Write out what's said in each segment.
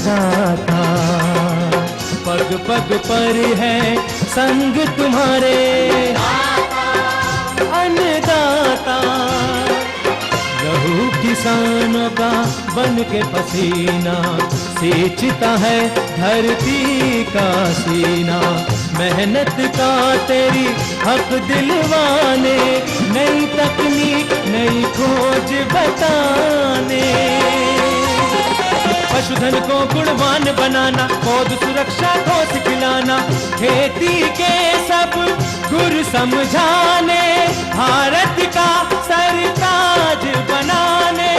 अन्नदाता, पग पग पर है संग तुम्हारे अन्नदाता। लहू किसानों का बन के पसीना सींचता है धरती का सीना। मेहनत का तेरी हक दिलवाने, नई तकनीक नई खोज बताने। पशुधन को गुणवान बनाना, पौध सुरक्षा को सिखलाना, खेती के सब गुर समझाने, भारत का सरताज बनाने।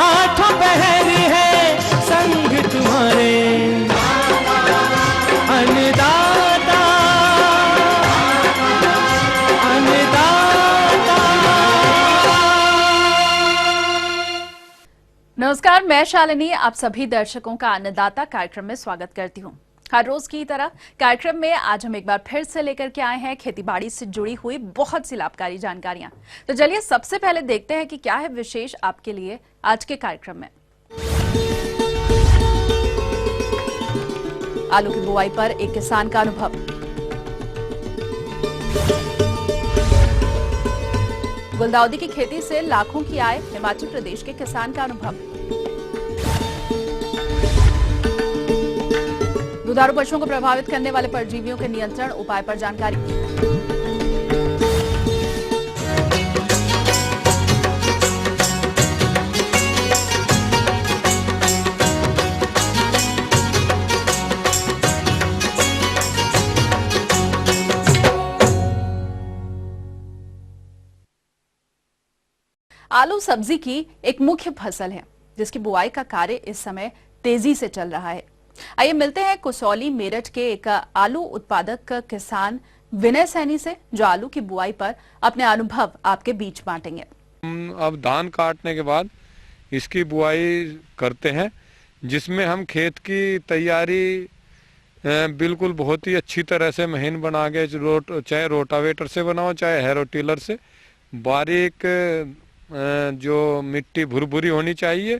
आठों पहर है संग तुम्हारे अन्नदाता, अन्नदाता। नमस्कार, मैं शालिनी आप सभी दर्शकों का अन्नदाता कार्यक्रम में स्वागत करती हूं। हर रोज की तरह कार्यक्रम में आज हम एक बार फिर से लेकर के आए हैं खेतीबाड़ी से जुड़ी हुई बहुत सी लाभकारी जानकारियां। तो चलिए सबसे पहले देखते हैं कि क्या है विशेष आपके लिए आज के कार्यक्रम में। आलू की बुआई पर एक किसान का अनुभव, गुलदाउदी की खेती से लाखों की आय, हिमाचल प्रदेश के किसान का अनुभव। दुधारू पशुओं को प्रभावित करने वाले परजीवियों के नियंत्रण उपाय पर जानकारी। आलू सब्जी की एक मुख्य फसल है जिसकी बुआई का कार्य इस समय तेजी से चल रहा है। आइए मिलते हैं कसौली मेरठ के एक आलू उत्पादक किसान विनय सैनी से, जो आलू की बुआई पर अपने अनुभव आपके बीच बांटेंगे। अब धान काटने के बाद इसकी बुआई करते हैं, जिसमें हम खेत की तैयारी बिल्कुल बहुत ही अच्छी तरह से महीन बना के, चाहे रोटावेटर से बनाओ चाहे हैरो टिलर से, बारीक जो मिट्टी भुरभुरी होनी चाहिए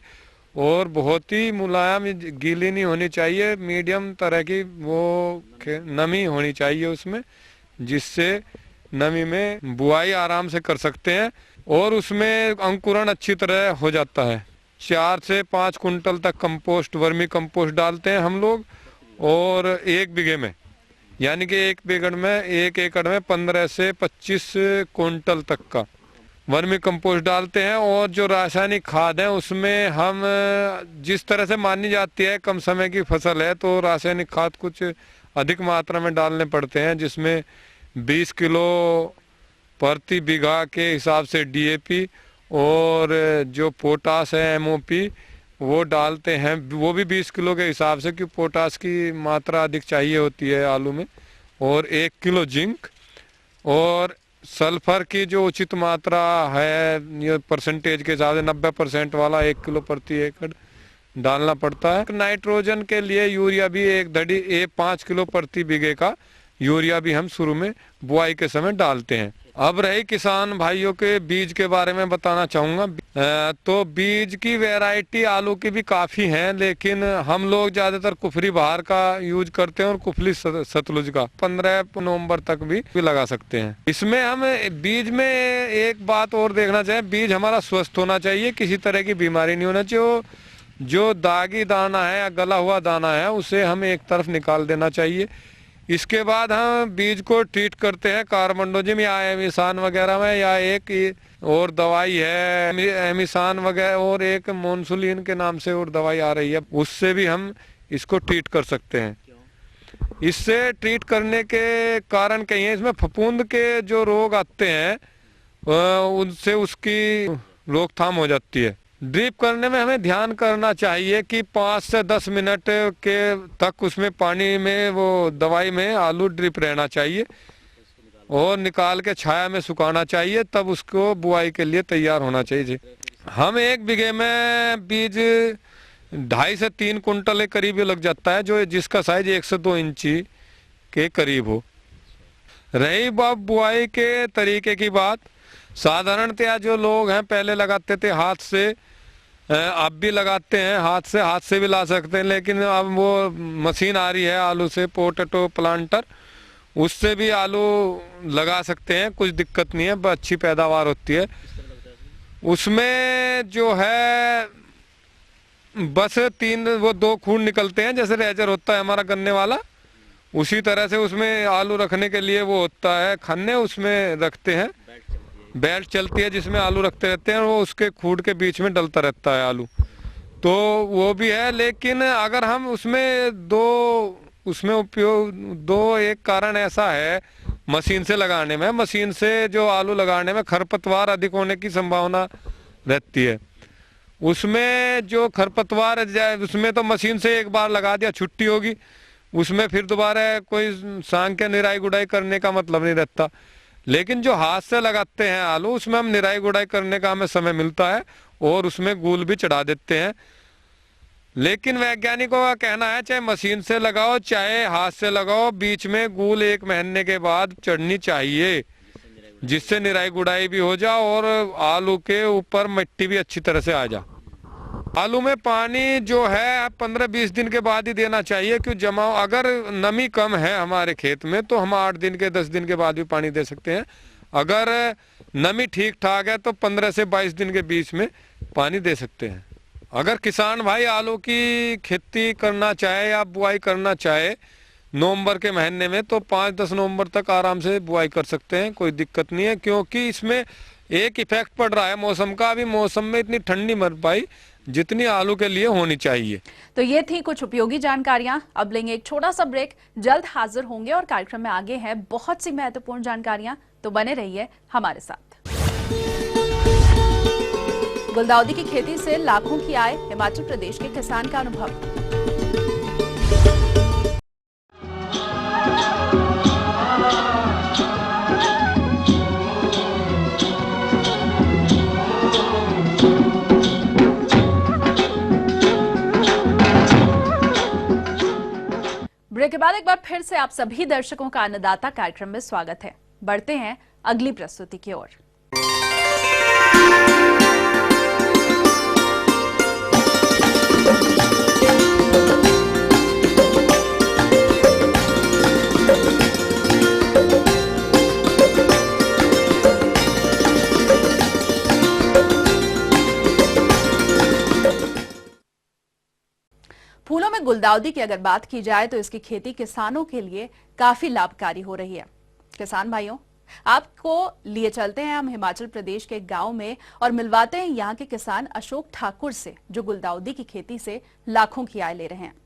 और बहुत ही मुलायम, गीली नहीं होनी चाहिए, मीडियम तरह की वो नमी होनी चाहिए उसमें, जिससे नमी में बुआई आराम से कर सकते हैं और उसमें अंकुरण अच्छी तरह हो जाता है। 4 से 5 कुंटल तक कंपोस्ट, वर्मी कंपोस्ट डालते हैं हम लोग, और 1 बीघे में, यानी कि 1 एकड़ में 15 से 25 कुंटल तक का वर्मी कंपोस्ट डालते हैं। और जो रासायनिक खाद है उसमें हम, जिस तरह से मानी जाती है कम समय की फसल है तो रासायनिक खाद कुछ अधिक मात्रा में डालने पड़ते हैं, जिसमें 20 किलो प्रति बीघा के हिसाब से डीएपी और जो पोटास है एमओपी वो डालते हैं, वो भी 20 किलो के हिसाब से, क्योंकि पोटास की मात्रा अधिक चाहिए होती है आलू में, और 1 किलो जिंक, और सल्फर की जो उचित मात्रा है ये परसेंटेज के हिसाब से 90% वाला 1 किलो प्रति एकड़ डालना पड़ता है। नाइट्रोजन के लिए यूरिया भी 5 किलो प्रति बीघे का यूरिया भी हम शुरू में बुआई के समय डालते हैं। अब रही किसान भाइयों के बीज के बारे में बताना चाहूँगा। तो बीज की वैरायटी आलू की भी काफ़ी हैं, लेकिन हम लोग ज़्यादातर कुफरी बहार का यूज करते हैं और कुफली सतलुज का 15 नवंबर तक भी लगा सकते हैं। इसमें हम बीज में एक बात और देखना चाहिए, बीज हमारा स्वस्थ होना चाहिए, किसी तरह की बीमारी नहीं होना चाहिए। जो दागी दाना है या गला हुआ दाना है उसे हम एक तरफ निकाल देना चाहिए। इसके बाद हम बीज को ट्रीट करते हैं कार्बनडोजिम या एमिसान वगैरह में, या एक और दवाई है एमिसान वगैरह, और एक मोनसुलिन के नाम से और दवाई आ रही है, उससे भी हम इसको ट्रीट कर सकते हैं। इससे ट्रीट करने के कारण कई हैं। इसमें फफूंद के जो रोग आते हैं उनसे उसकी रोकथाम हो जाती है। ड्रिप करने में हमें ध्यान करना चाहिए कि 5 से 10 मिनट के तक उसमें पानी में वो दवाई में आलू ड्रिप रहना चाहिए और निकाल के छाया में सुखाना चाहिए, तब उसको बुआई के लिए तैयार होना चाहिए। हम 1 बीघे में बीज 2.5 से 3 कुंटल के करीब लग जाता है, जो जिसका साइज 1 से 2 इंची के करीब हो। रही बात बुआई के तरीके की बात, साधारणतया जो लोग हैं पहले लगाते थे हाथ से आप भी लगाते हैं हाथ से भी ला सकते हैं, लेकिन अब वो मशीन आ रही है आलू से, पोटैटो प्लांटर, उससे भी आलू लगा सकते हैं, कुछ दिक्कत नहीं है, अच्छी पैदावार होती है। उसमें जो है बस वो 2 खून निकलते हैं, जैसे रेजर होता है हमारा गन्ने वाला, उसी तरह से उसमें आलू रखने के लिए वो होता है खन्ने, उसमें रखते हैं, बेल्ट चलती है जिसमें आलू रखते रहते हैं, वो उसके खूंट के बीच में डलता रहता है आलू, तो वो भी है। लेकिन अगर हम उसमें उपयोग एक कारण ऐसा है मशीन से लगाने में, मशीन से जो आलू लगाने में खरपतवार अधिक होने की संभावना रहती है। उसमें जो खरपतवार उसमें तो मशीन से एक बार लगा दिया छुट्टी होगी, उसमें फिर दोबारा कोई सांग के निराई गुड़ाई करने का मतलब नहीं रहता। लेकिन जो हाथ से लगाते हैं आलू, उसमें हम निराई गुड़ाई करने का हमें समय मिलता है और उसमें गूल भी चढ़ा देते हैं। लेकिन वैज्ञानिकों का कहना है चाहे मशीन से लगाओ चाहे हाथ से लगाओ, बीच में गूल 1 महीने के बाद चढ़नी चाहिए, जिससे निराई गुड़ाई भी हो जाए और आलू के ऊपर मिट्टी भी अच्छी तरह से आ जाए। आलू में पानी जो है 15-20 दिन के बाद ही देना चाहिए, क्यों जमाव, अगर नमी कम है हमारे खेत में तो हम 8 दिन के 10 दिन के बाद भी पानी दे सकते हैं। अगर नमी ठीक ठाक है तो 15 से 22 दिन के बीच में पानी दे सकते हैं। अगर किसान भाई आलू की खेती करना चाहे या बुआई करना चाहे नवंबर के महीने में, तो 5-10 नवंबर तक आराम से बुआई कर सकते हैं, कोई दिक्कत नहीं है, क्योंकि इसमें एक इफेक्ट पड़ रहा है मौसम का। अभी मौसम में इतनी ठंडी मर पाई जितनी आलू के लिए होनी चाहिए। तो ये थी कुछ उपयोगी जानकारियां। अब लेंगे एक छोटा सा ब्रेक, जल्द हाजिर होंगे और कार्यक्रम में आगे हैं बहुत सी महत्वपूर्ण जानकारियां, तो बने रहिए हमारे साथ। गुलदाउदी की खेती से लाखों की आय, हिमाचल प्रदेश के किसान का अनुभव। ब्रेक के बाद एक बार फिर से आप सभी दर्शकों का अन्नदाता कार्यक्रम में स्वागत है। बढ़ते हैं अगली प्रस्तुति की ओर। फूलों में गुलदाउदी की अगर बात की जाए तो इसकी खेती किसानों के लिए काफी लाभकारी हो रही है। किसान भाइयों, आपको लिए चलते हैं हम हिमाचल प्रदेश के गांव में और मिलवाते हैं यहाँ के किसान अशोक ठाकुर से, जो गुलदाउदी की खेती से लाखों की आय ले रहे हैं।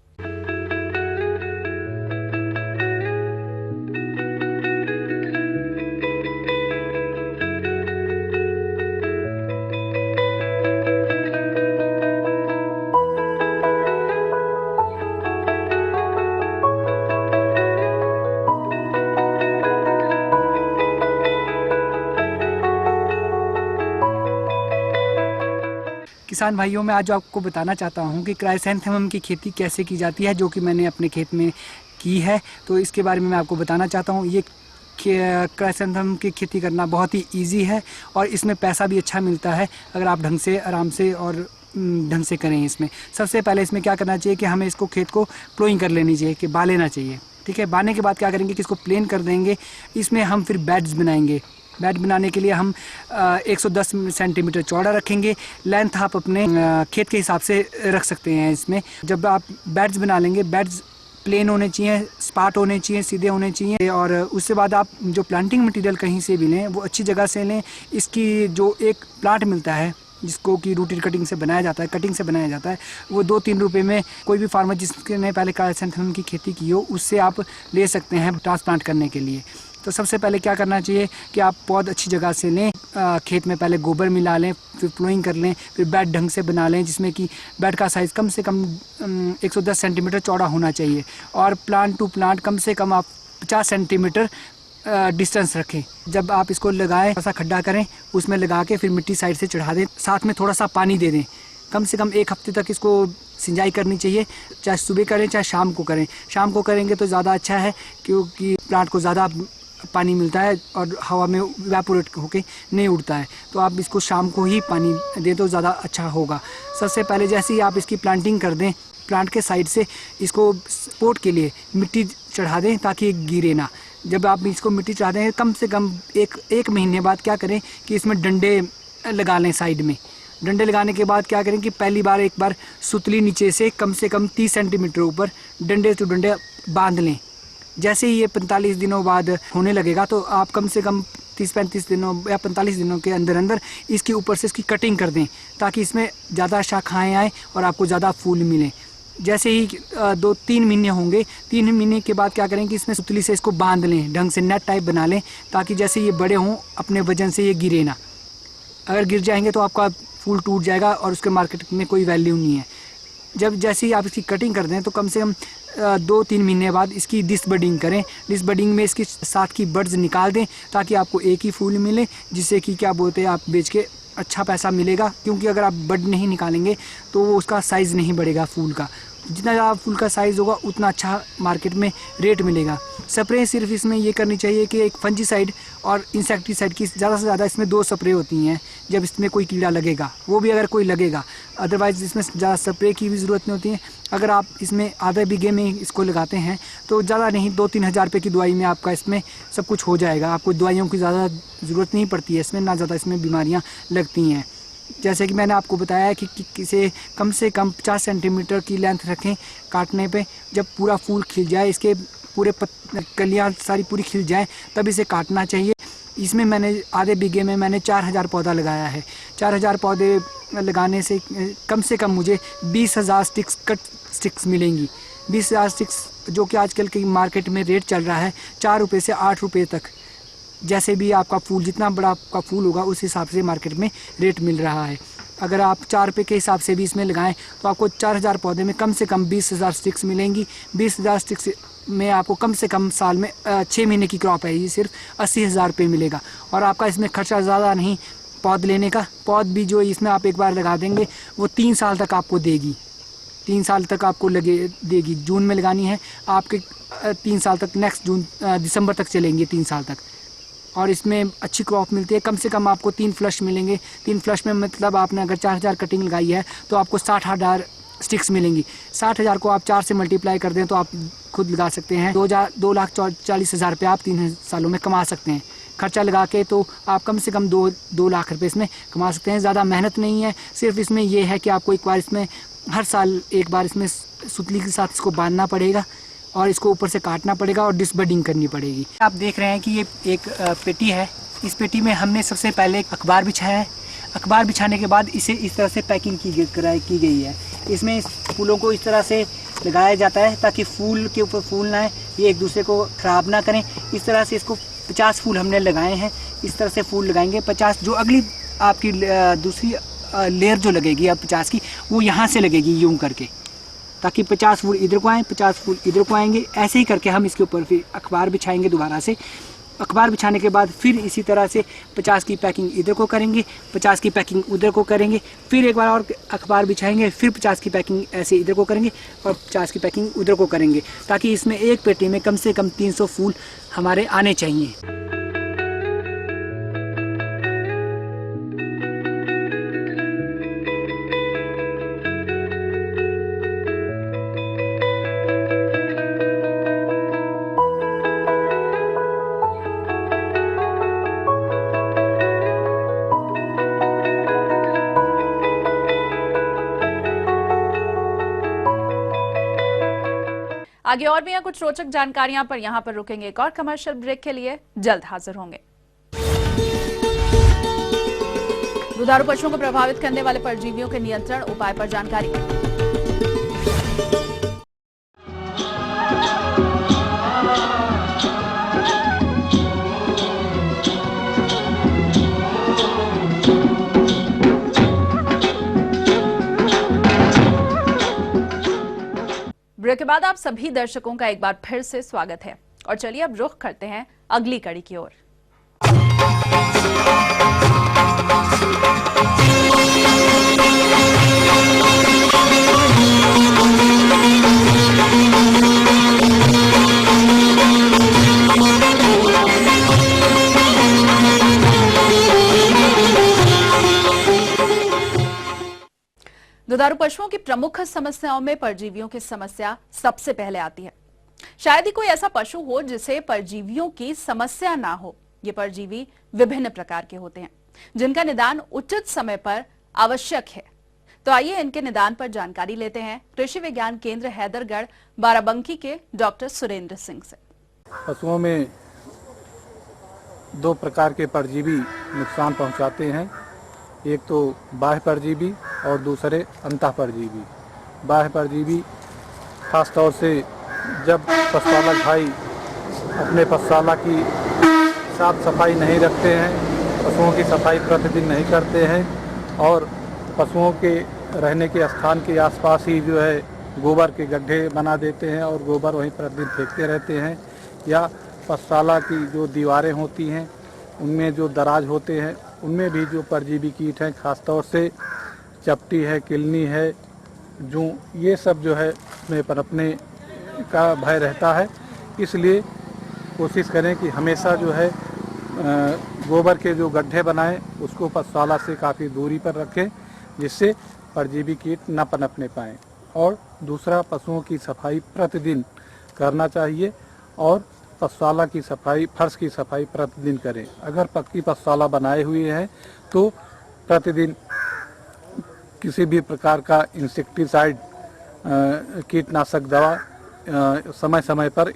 किसान भाइयों, मैं आज आपको बताना चाहता हूं कि क्राइसैंथेमम की खेती कैसे की जाती है, जो कि मैंने अपने खेत में की है। तो इसके बारे में मैं आपको बताना चाहता हूं। ये क्राइसैंथेमम की खेती करना बहुत ही इजी है और इसमें पैसा भी अच्छा मिलता है अगर आप ढंग से, आराम से और ढंग से करें। इसमें सबसे पहले इसमें क्या करना चाहिए कि हमें इसको खेत को प्लोइंग कर लेनी चाहिए, कि बा लेना चाहिए। ठीक है, बाने के बाद क्या करेंगे कि इसको प्लेन कर देंगे। इसमें हम फिर बेड्स बनाएंगे। बेड बनाने के लिए हम 110 सेंटीमीटर चौड़ा रखेंगे। लेंथ आप अपने खेत के हिसाब से रख सकते हैं। इसमें जब आप बेड्स बना लेंगे, बेड्स प्लेन होने चाहिए, स्पाट होने चाहिए, सीधे होने चाहिए। और उसके बाद आप जो प्लांटिंग मटेरियल कहीं से भी लें वो अच्छी जगह से लें। इसकी जो एक प्लांट मिलता है जिसको कि रूटेड कटिंग से बनाया जाता है, कटिंग से बनाया जाता है, वो 2-3 रुपये में कोई भी फार्मर जिसने पहले क्राइसैंथेमम की खेती की हो उससे आप ले सकते हैं ट्रांसप्लांट करने के लिए। तो सबसे पहले क्या करना चाहिए कि आप पौध अच्छी जगह से लें, खेत में पहले गोबर मिला लें, फिर प्लोइंग कर लें, फिर बेड ढंग से बना लें, जिसमें कि बेड का साइज़ कम से कम 110 सेंटीमीटर चौड़ा होना चाहिए और प्लांट टू प्लांट कम से कम आप 50 सेंटीमीटर डिस्टेंस रखें। जब आप इसको लगाएं, थोड़ा सा खड्डा करें, उसमें लगा के फिर मिट्टी साइड से चढ़ा दें, साथ में थोड़ा सा पानी दे दें। कम से कम 1 हफ्ते तक इसको सिंचाई करनी चाहिए, चाहे सुबह करें चाहे शाम को करें। शाम को करेंगे तो ज़्यादा अच्छा है, क्योंकि प्लांट को ज़्यादा पानी मिलता है और हवा में इवेपोरेट होके नहीं उड़ता है। तो आप इसको शाम को ही पानी दें तो ज़्यादा अच्छा होगा। सबसे पहले जैसे ही आप इसकी प्लांटिंग कर दें, प्लांट के साइड से इसको सपोर्ट के लिए मिट्टी चढ़ा दें ताकि गिरे ना। जब आप इसको मिट्टी चढ़ा दें कम से कम एक महीने बाद क्या करें कि इसमें डंडे लगा लें साइड में। डंडे लगाने के बाद क्या करें कि पहली बार एक बार सुतली नीचे से कम 30 सेंटीमीटर ऊपर डंडे टू डंडे बांध लें। जैसे ही ये 45 दिनों बाद होने लगेगा तो आप कम से कम 30-35 दिनों या 45 दिनों के अंदर अंदर इसके ऊपर से इसकी कटिंग कर दें ताकि इसमें ज़्यादा शाखाएँ आएँ और आपको ज़्यादा फूल मिलें। जैसे ही 2-3 महीने होंगे, 3 महीने के बाद क्या करें कि इसमें सुतली से इसको बांध लें, ढंग से नेट टाइप बना लें ताकि जैसे ये बड़े हों अपने वजन से ये गिरे ना। अगर गिर जाएंगे तो आपका फूल टूट जाएगा और उसके मार्केट में कोई वैल्यू नहीं है। जब जैसे ही आप इसकी कटिंग कर दें तो कम से कम 2-3 महीने बाद इसकी डिस बडिंग करें। डिस बडिंग में इसकी साथ की बड्स निकाल दें ताकि आपको एक ही फूल मिले, जिससे कि क्या बोलते हैं आप बेच के अच्छा पैसा मिलेगा। क्योंकि अगर आप बड नहीं निकालेंगे तो वो उसका साइज़ नहीं बढ़ेगा फूल का। जितना ज़्यादा फूल का साइज़ होगा उतना अच्छा मार्केट में रेट मिलेगा। स्प्रे सिर्फ इसमें ये करनी चाहिए कि एक फंजीसाइड और इंसेक्टिसाइड की ज़्यादा से ज़्यादा इसमें 2 स्प्रे होती हैं जब इसमें कोई कीड़ा लगेगा, वो भी अगर कोई लगेगा। अदरवाइज़ इसमें ज़्यादा स्प्रे की भी ज़रूरत नहीं होती है। अगर आप इसमें आधे बीघे में इसको लगाते हैं तो ज़्यादा नहीं 2-3 हज़ार रुपये की दवाई में आपका इसमें सब कुछ हो जाएगा। आपको दवाइयों की ज़्यादा ज़रूरत नहीं पड़ती है इसमें, ना ज़्यादा इसमें बीमारियाँ लगती हैं। जैसे कि मैंने आपको बताया है कि इसे कम से कम 50 सेंटीमीटर की लेंथ रखें काटने पे। जब पूरा फूल खिल जाए, इसके पूरे कलियाँ सारी पूरी खिल जाए तब इसे काटना चाहिए। इसमें मैंने आधे बीघे में मैंने 4000 पौधा लगाया है। 4000 पौधे लगाने से कम मुझे 20,000 स्टिक्स मिलेंगी। 20,000 स्टिक्स जो कि आजकल की मार्केट में रेट चल रहा है 4 रुपये से 8 रुपये तक। जैसे भी आपका फूल, जितना बड़ा आपका फूल होगा उस हिसाब से मार्केट में रेट मिल रहा है। अगर आप 4 रुपये के हिसाब से भी इसमें लगाएं तो आपको 4000 पौधे में कम से कम 20,000 स्टिक्स मिलेंगी। 20,000 स्टिक्स में आपको कम से कम साल में 6 महीने की क्रॉप है, ये सिर्फ 80,000 रुपये मिलेगा। और आपका इसमें खर्चा ज़्यादा नहीं पौध लेने का। पौध भी जो इसमें आप एक बार लगा देंगे वो 3 साल तक आपको देगी। 3 साल तक आपको देगी। जून में लगानी है आपके 3 साल तक, नेक्स्ट दिसंबर तक चलेंगे 3 साल तक। और इसमें अच्छी क्रॉप मिलती है। कम से कम आपको 3 फ्लश मिलेंगे। 3 फ्लश में मतलब आपने अगर 4000 कटिंग लगाई है तो आपको 60,000 स्टिक्स मिलेंगी। 60,000 को आप 4 से मल्टीप्लाई कर दें तो आप खुद लगा सकते हैं 2,40,000 रुपये आप 3 सालों में कमा सकते हैं। खर्चा लगा के तो आप कम से कम 2 लाख रुपये इसमें कमा सकते हैं। ज़्यादा मेहनत नहीं है। सिर्फ इसमें यह है कि आपको एक बार इसमें हर साल एक बार इसमें सुतली के साथ इसको बांधना पड़ेगा और इसको ऊपर से काटना पड़ेगा और डिसबडिंग करनी पड़ेगी। आप देख रहे हैं कि ये एक पेटी है। इस पेटी में हमने सबसे पहले अखबार बिछाया है। अखबार बिछाने के बाद इसे इस तरह से पैकिंग की गई है। इसमें इस फूलों को इस तरह से लगाया जाता है ताकि फूल के ऊपर फूल ना आए, ये एक दूसरे को ख़राब ना करें। इस तरह से इसको 50 फूल हमने लगाए हैं। इस तरह से फूल लगाएंगे 50। जो अगली आपकी दूसरी लेयर जो लगेगी अब 50 की, वो यहाँ से लगेगी यूँ करके, ताकि 50 फूल इधर को आएँ, 50 फूल इधर को आएंगे। ऐसे ही करके हम इसके ऊपर फिर अखबार बिछाएंगे दोबारा से। अखबार बिछाने के बाद फिर इसी तरह से 50 की पैकिंग इधर को करेंगे, 50 की पैकिंग उधर को करेंगे, फिर एक बार और अखबार बिछाएंगे, फिर 50 की पैकिंग ऐसे इधर को करेंगे और 50 की पैकिंग उधर को करेंगे, ताकि इसमें एक पेटी में कम से कम 300 फूल हमारे आने चाहिए। आगे और भी हैं कुछ रोचक जानकारियां, पर यहां पर रुकेंगे एक और कमर्शियल ब्रेक के लिए। जल्द हाजिर होंगे। दुधारू पशुओं को प्रभावित करने वाले परजीवियों के नियंत्रण उपाय पर जानकारी। ब्रेक के बाद आप सभी दर्शकों का एक बार फिर से स्वागत है और चलिए अब रुख करते हैं अगली कड़ी की ओर। दुधारू पशुओं की प्रमुख समस्याओं में परजीवियों की समस्या सबसे पहले आती है। शायद ही कोई ऐसा पशु हो जिसे परजीवियों की समस्या ना हो। ये परजीवी विभिन्न प्रकार के होते हैं जिनका निदान उचित समय पर आवश्यक है। तो आइए इनके निदान पर जानकारी लेते हैं कृषि विज्ञान केंद्र हैदरगढ़ बाराबंकी के डॉक्टर सुरेंद्र सिंह से। पशुओं में दो प्रकार के परजीवी नुकसान पहुंचाते हैं, एक तो बाह्य परजीवी और दूसरे अंतः परजीवी। बाह्य परजीवी खास तौर से जब पशुपालक भाई अपने पशुशाला की साफ सफाई नहीं रखते हैं, पशुओं की सफाई प्रतिदिन नहीं करते हैं और पशुओं के रहने के स्थान के आसपास ही जो है गोबर के गड्ढे बना देते हैं और गोबर वहीं प्रतिदिन फेंकते रहते हैं, या पशुशाला की जो दीवारें होती हैं उनमें जो दराज होते हैं उनमें भी जो परजीवी कीट हैं, खासतौर से चपटी है, किलनी है, जूं, ये सब जो है उसमें पनपने का भय रहता है। इसलिए कोशिश करें कि हमेशा जो है गोबर के जो गड्ढे बनाएं उसको पशुशाला से काफ़ी दूरी पर रखें जिससे परजीवी कीट न पनपने पाएँ। और दूसरा, पशुओं की सफाई प्रतिदिन करना चाहिए और पशुशाला की सफाई, फर्श की सफाई प्रतिदिन करें। अगर पक्की पशुशाला बनाए हुए हैं तो प्रतिदिन किसी भी प्रकार का इंसेक्टिसाइड कीटनाशक दवा समय समय पर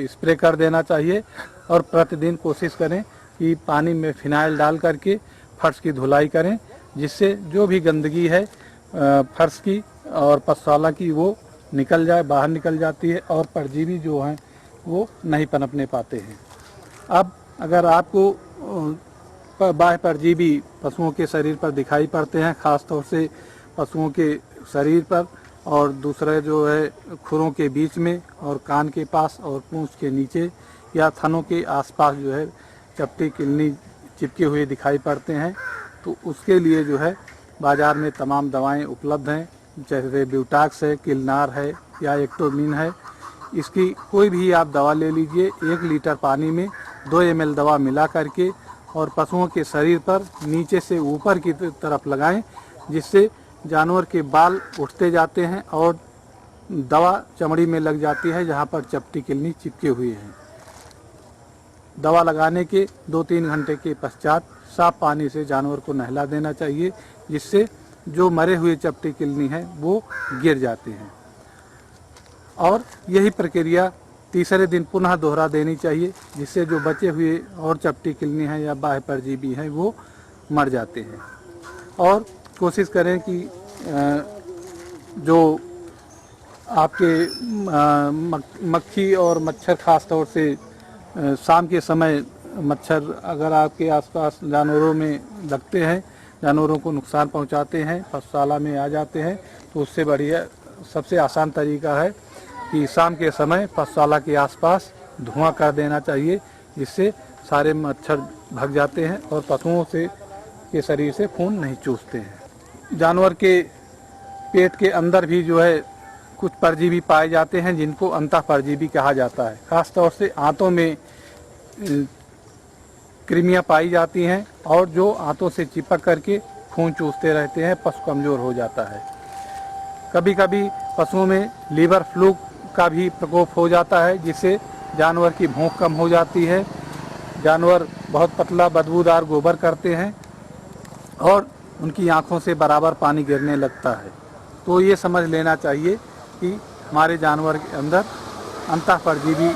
स्प्रे कर देना चाहिए और प्रतिदिन कोशिश करें कि पानी में फिनाइल डाल करके फर्श की धुलाई करें जिससे जो भी गंदगी है फर्श की और पशुशाला की वो निकल जाए, बाहर निकल जाती है और परजीवी जो हैं वो नहीं पनपने पाते हैं। अब अगर आपको बाह्य परजीवी पशुओं के शरीर पर दिखाई पड़ते हैं, ख़ास तौर से पशुओं के शरीर पर और दूसरे जो है खुरों के बीच में और कान के पास और पूंछ के नीचे या थनों के आसपास जो है चपटी, किलनी चिपके हुए दिखाई पड़ते हैं, तो उसके लिए जो है बाज़ार में तमाम दवाएं उपलब्ध हैं, जैसे ब्यूटाक्स है, किलनार है या एक्टोमिन है। इसकी कोई भी आप दवा ले लीजिए, 1 लीटर पानी में 2 ml दवा मिला करके और पशुओं के शरीर पर नीचे से ऊपर की तरफ लगाएं जिससे जानवर के बाल उठते जाते हैं और दवा चमड़ी में लग जाती है जहां पर चपटी, किलनी चिपके हुए हैं। दवा लगाने के 2-3 घंटे के पश्चात साफ पानी से जानवर को नहला देना चाहिए जिससे जो मरे हुए चपटी, किलनी है वो गिर जाते हैं और यही प्रक्रिया तीसरे दिन पुनः दोहरा देनी चाहिए जिससे जो बचे हुए और चपटी, किलनी है या बाह्य परजीवी हैं वो मर जाते हैं। और कोशिश करें कि जो आपके मक्खी और मच्छर, खास तौर से शाम के समय मच्छर अगर आपके आसपास जानवरों में लगते हैं, जानवरों को नुकसान पहुंचाते हैं, पशुशाला में आ जाते हैं, तो उससे बढ़िया सबसे आसान तरीका है कि शाम के समय पशुशाला के आसपास धुआं कर देना चाहिए जिससे सारे मच्छर भाग जाते हैं और पशुओं से के शरीर से खून नहीं चूसते हैं। जानवर के पेट के अंदर भी जो है कुछ परजीवी पाए जाते हैं जिनको अंतः परजीवी कहा जाता है। खास तौर से आंतों में कृमियां पाई जाती हैं और जो आंतों से चिपक करके खून चूसते रहते हैं, पशु कमज़ोर हो जाता है। कभी कभी पशुओं में लीवर फ्लू का भी प्रकोप हो जाता है जिससे जानवर की भूख कम हो जाती है, जानवर बहुत पतला बदबूदार गोबर करते हैं और उनकी आंखों से बराबर पानी गिरने लगता है। तो ये समझ लेना चाहिए कि हमारे जानवर के अंदर अंतः परजीवी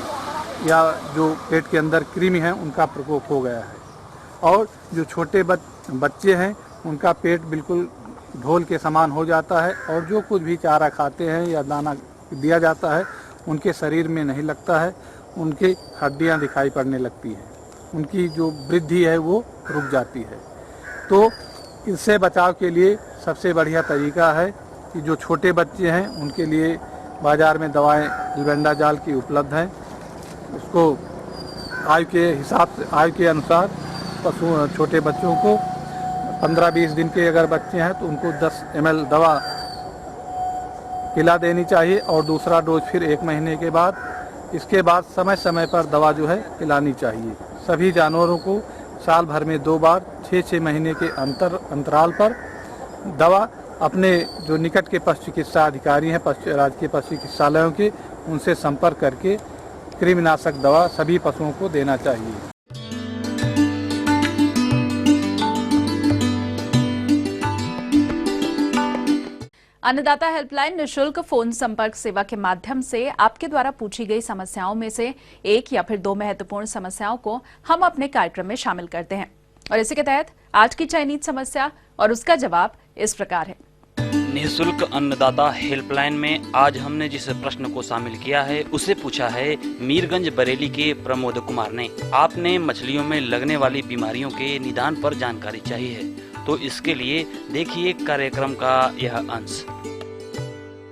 या जो पेट के अंदर कृमि है उनका प्रकोप हो गया है। और जो छोटे बच्चे हैं उनका पेट बिल्कुल ढोल के समान हो जाता है और जो कुछ भी चारा खाते हैं या दाना दिया जाता है उनके शरीर में नहीं लगता है, उनकी हड्डियां दिखाई पड़ने लगती हैं, उनकी जो वृद्धि है वो रुक जाती है। तो इससे बचाव के लिए सबसे बढ़िया तरीका है कि जो छोटे बच्चे हैं उनके लिए बाज़ार में दवाएं एल्बेंडाजॉल की उपलब्ध हैं, उसको आयु के हिसाब से, आयु के अनुसार पशु छोटे बच्चों को 15-20 दिन के अगर बच्चे हैं तो उनको 10 ml दवा पिला देनी चाहिए और दूसरा डोज फिर 1 महीने के बाद। इसके बाद समय समय पर दवा जो है पिलानी चाहिए। सभी जानवरों को साल भर में 2 बार 6-6 महीने के अंतराल पर दवा अपने जो निकट के पशु चिकित्सा अधिकारी हैं राजकीय पशु चिकित्सालयों के, उनसे संपर्क करके कृमिनाशक दवा सभी पशुओं को देना चाहिए। अन्नदाता हेल्पलाइन निशुल्क फोन संपर्क सेवा के माध्यम से आपके द्वारा पूछी गई समस्याओं में से एक या फिर दो महत्वपूर्ण समस्याओं को हम अपने कार्यक्रम में शामिल करते हैं और इसी के तहत आज की चयनित समस्या और उसका जवाब इस प्रकार है। निःशुल्क अन्नदाता हेल्पलाइन में आज हमने जिस प्रश्न को शामिल किया है उसे पूछा है मीरगंज बरेली के प्रमोद कुमार ने। आपने मछलियों में लगने वाली बीमारियों के निदान पर जानकारी चाहिए, तो इसके लिए देखिए कार्यक्रम का यह अंश।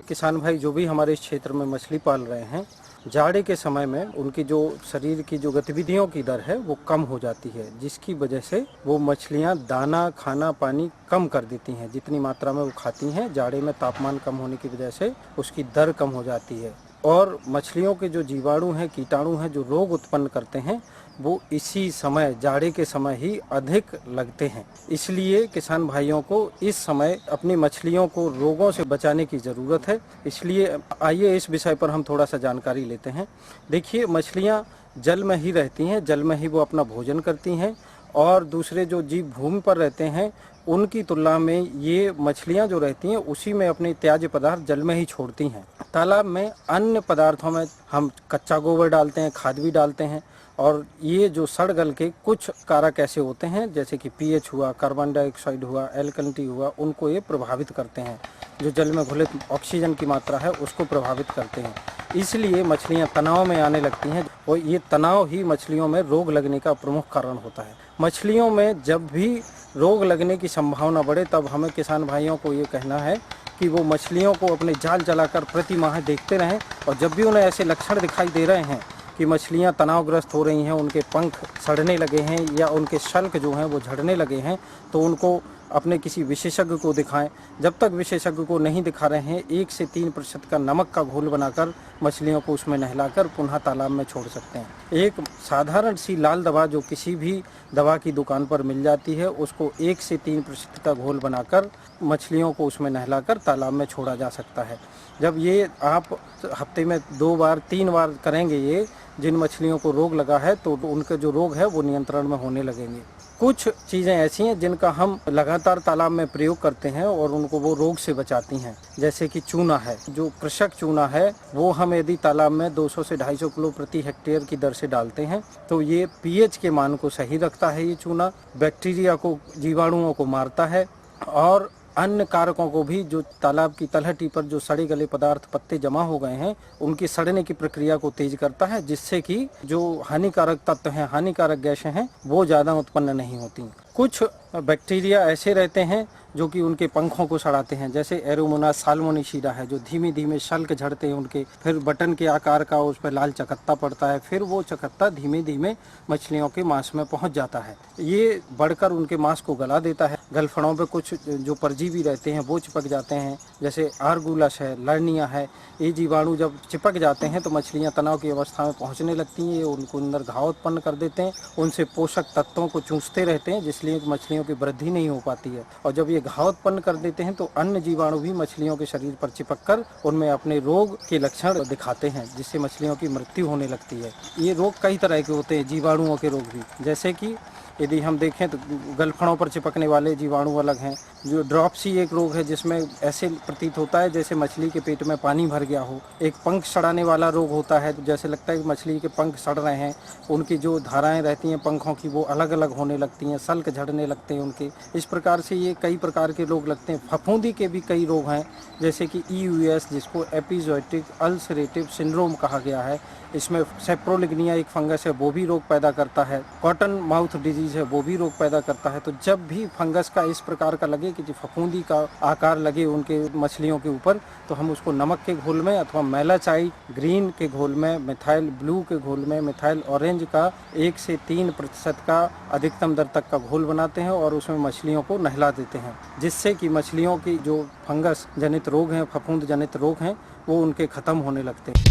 किसान भाई जो भी हमारे इस क्षेत्र में मछली पाल रहे हैं, जाड़े के समय में उनकी जो शरीर की जो गतिविधियों की दर है वो कम हो जाती है, जिसकी वजह से वो मछलियां दाना खाना पानी कम कर देती हैं। जितनी मात्रा में वो खाती हैं, जाड़े में तापमान कम होने की वजह से उसकी दर कम हो जाती है और मछलियों के जो जीवाणु हैं, कीटाणु हैं, जो रोग उत्पन्न करते हैं, वो इसी समय जाड़े के समय ही अधिक लगते हैं। इसलिए किसान भाइयों को इस समय अपनी मछलियों को रोगों से बचाने की ज़रूरत है। इसलिए आइए इस विषय पर हम थोड़ा सा जानकारी लेते हैं। देखिए, मछलियाँ जल में ही रहती हैं, जल में ही वो अपना भोजन करती हैं और दूसरे जो जीव भूमि पर रहते हैं उनकी तुलना में ये मछलियां जो रहती हैं उसी में अपने त्याज्य पदार्थ जल में ही छोड़ती हैं। तालाब में अन्य पदार्थों में हम कच्चा गोबर डालते हैं, खाद भी डालते हैं और ये जो सड़ गल के कुछ कारक ऐसे होते हैं जैसे कि पीएच हुआ, कार्बन डाइऑक्साइड हुआ, एल्कलिनिटी हुआ, उनको ये प्रभावित करते हैं। जो जल में घुलित ऑक्सीजन की मात्रा है उसको प्रभावित करते हैं। इसलिए मछलियां तनाव में आने लगती हैं और ये तनाव ही मछलियों में रोग लगने का प्रमुख कारण होता है। मछलियों में जब भी रोग लगने की संभावना बढ़े तब हमें किसान भाइयों को ये कहना है कि वो मछलियों को अपने जाल चलाकर प्रति माह देखते रहें और जब भी उन्हें ऐसे लक्षण दिखाई दे रहे हैं कि मछलियां तनावग्रस्त हो रही हैं, उनके पंख सड़ने लगे हैं या उनके शल्क जो हैं वो झड़ने लगे हैं, तो उनको अपने किसी विशेषज्ञ को दिखाएं। जब तक विशेषज्ञ को नहीं दिखा रहे हैं 1 से 3% का नमक का घोल बनाकर मछलियों को उसमें नहलाकर पुनः तालाब में छोड़ सकते हैं। एक साधारण सी लाल दवा जो किसी भी दवा की दुकान पर मिल जाती है, उसको 1 से 3% का घोल बनाकर मछलियों को उसमें नहलाकर तालाब में छोड़ा जा सकता है। जब ये आप हफ्ते में 2 बार 3 बार करेंगे, ये जिन मछलियों को रोग लगा है तो उनके जो रोग है वो नियंत्रण में होने लगेंगे। कुछ चीज़ें ऐसी हैं जिनका हम लगातार तालाब में प्रयोग करते हैं और उनको वो रोग से बचाती हैं, जैसे कि चूना है। जो कृषक चूना है वो हम यदि तालाब में 200 से 250 किलो प्रति हेक्टेयर की दर से डालते हैं तो ये पीएच के मान को सही रखता है। ये चूना बैक्टीरिया को, जीवाणुओं को मारता है और अन्य कारकों को भी, जो तालाब की तलहटी पर जो सड़े गले पदार्थ पत्ते जमा हो गए हैं उनकी सड़ने की प्रक्रिया को तेज करता है, जिससे कि जो हानिकारक तत्व हैं, हानिकारक गैसें हैं वो ज़्यादा उत्पन्न नहीं होती। कुछ बैक्टीरिया ऐसे रहते हैं जो कि उनके पंखों को सड़ाते हैं, जैसे एरोमोनास साल्मोनेसिडा है जो धीमे धीमे शल्क झड़ते हैं उनके, फिर बटन के आकार का उस पर लाल चकत्ता पड़ता है, फिर वो चकत्ता धीमे धीमे मछलियों के मांस में पहुंच जाता है। ये बढ़कर उनके मांस को गला देता है। गलफड़ों पे कुछ जो परजीवी रहते हैं वो चिपक जाते हैं, जैसे आर्गुलस है, लर्निया है। ये जीवाणु जब चिपक जाते हैं तो मछलियाँ तनाव की अवस्था में पहुँचने लगती हैं, ये उनको अंदर घाव उत्पन्न कर देते हैं, उनसे पोषक तत्वों को चूसते रहते हैं, जिसलिए मछलियों की वृद्धि नहीं हो पाती है। और जब ये घाव उत्पन्न कर देते हैं तो अन्य जीवाणु भी मछलियों के शरीर पर चिपककर उनमें अपने रोग के लक्षण दिखाते हैं, जिससे मछलियों की मृत्यु होने लगती है। ये रोग कई तरह के होते हैं, जीवाणुओं के रोग भी, जैसे कि यदि हम देखें तो गलफड़ों पर चिपकने वाले जीवाणु अलग हैं। जो ड्रॉपसी एक रोग है जिसमें ऐसे प्रतीत होता है जैसे मछली के पेट में पानी भर गया हो। एक पंख सड़ाने वाला रोग होता है, जैसे लगता है कि मछली के पंख सड़ रहे हैं, उनकी जो धाराएं रहती हैं पंखों की वो अलग अलग होने लगती हैं, सल्क झड़ने लगते हैं उनके। इस प्रकार से ये कई प्रकार के रोग लगते हैं। फफूंदी के भी कई रोग हैं, जैसे कि EUS जिसको एपिजोटिक अल्सरेटिव सिंड्रोम कहा गया है। इसमें सेप्रोलिग्निया एक फंगस है वो भी रोग पैदा करता है। कॉटन माउथ डिजीज है वो भी रोग पैदा करता है। तो जब भी फंगस का इस प्रकार का लगे कि जो फफूंदी का आकार लगे उनके मछलियों के ऊपर, तो हम उसको नमक के घोल में अथवा मेलाचाइट ग्रीन के घोल में, मिथाइल ब्लू के घोल में, मिथाइल ऑरेंज का 1 से 3% का अधिकतम दर तक का घोल बनाते हैं और उसमें मछलियों को नहला देते हैं, जिससे कि मछलियों की जो फंगस जनित रोग हैं, फफूंद जनित रोग हैं, वो उनके खत्म होने लगते हैं।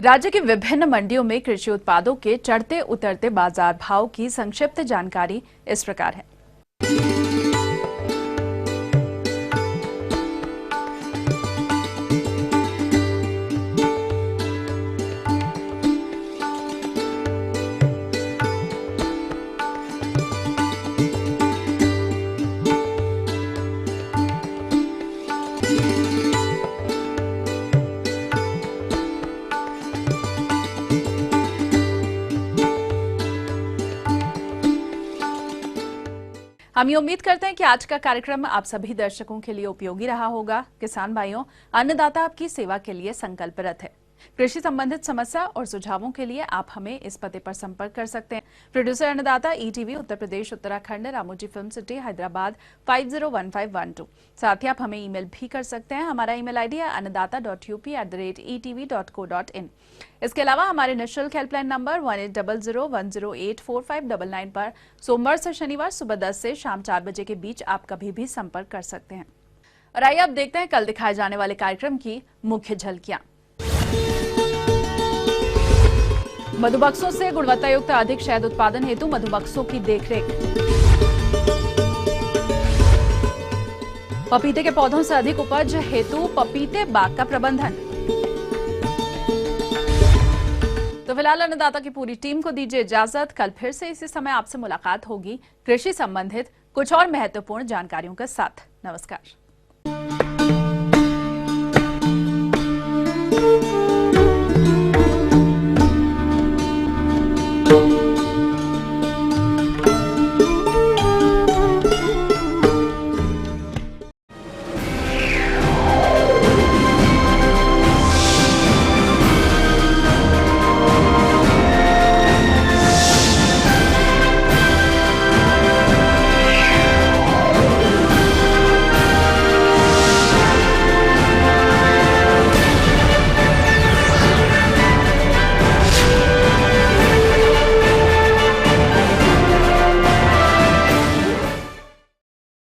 राज्य की विभिन्न मंडियों में कृषि उत्पादों के चढ़ते उतरते बाजार भाव की संक्षिप्त जानकारी इस प्रकार है। हम ये उम्मीद करते हैं कि आज का कार्यक्रम आप सभी दर्शकों के लिए उपयोगी रहा होगा। किसान भाइयों, अन्नदाता आपकी सेवा के लिए संकल्परत है। कृषि संबंधित समस्या और सुझावों के लिए आप हमें इस पते पर संपर्क कर सकते हैं। प्रोड्यूसर अन्नदाता, ETV, Uttar Pradesh, Uttarakhand, Ramoji film city, Hyderabad 501512। साथ ही आप हमें ईमेल भी कर सकते हैं। हमारा ईमेल ID है annadatta.up@etv.co.in। इसके अलावा हमारे निःशुल्क हेल्पलाइन नंबर 180010845999 पर सोमवार से शनिवार सुबह 10 से शाम 4 बजे के बीच आप कभी भी संपर्क कर सकते हैं। और आइए अब देखते हैं कल दिखाए जाने वाले कार्यक्रम की मुख्य झलकियां। मधुमक्खियों से गुणवत्ता युक्त अधिक शहद उत्पादन हेतु मधुमक्खियों की देखरेख। पपीते के पौधों से अधिक उपज हेतु पपीते बाग का प्रबंधन। तो फिलहाल अन्नदाता की पूरी टीम को दीजिए इजाजत। कल फिर से इसी समय आपसे मुलाकात होगी कृषि संबंधित कुछ और महत्वपूर्ण जानकारियों के साथ। नमस्कार।